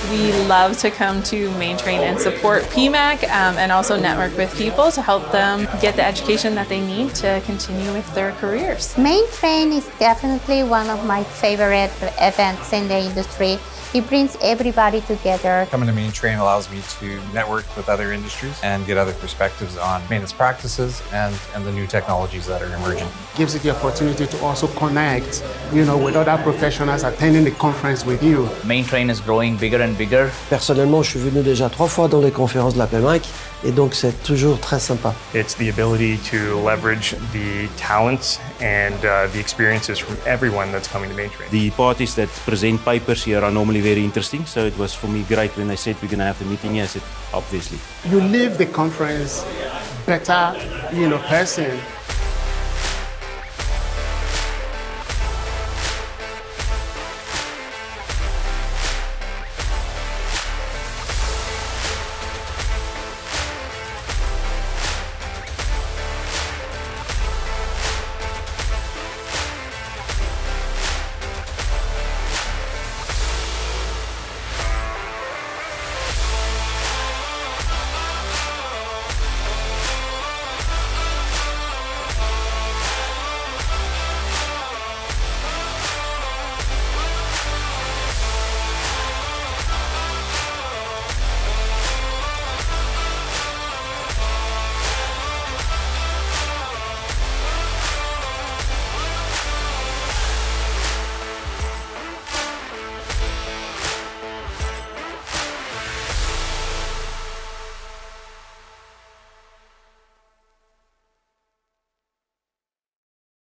We love to come to MainTrain and support PMAC and also network with people to help them get the education that they need to continue with their careers. MainTrain is definitely one of my favorite events in the industry. It brings everybody together. Coming to MainTrain allows me to network with other industries and get other perspectives on maintenance practices and the new technologies that are emerging. Gives you the opportunity to also connect, with other professionals attending the conference with you. MainTrain is growing bigger and bigger. Personnellement, je suis venu déjà 3 fois dans les conférences de la PMAC et donc c'est toujours très sympa. It's the ability to leverage the talents and the experiences from everyone that's coming to MainTrain. The parties that present papers here are normally very interesting, so it was for me great when they said we're going to have the meeting here. I said, obviously. You leave the conference better, person.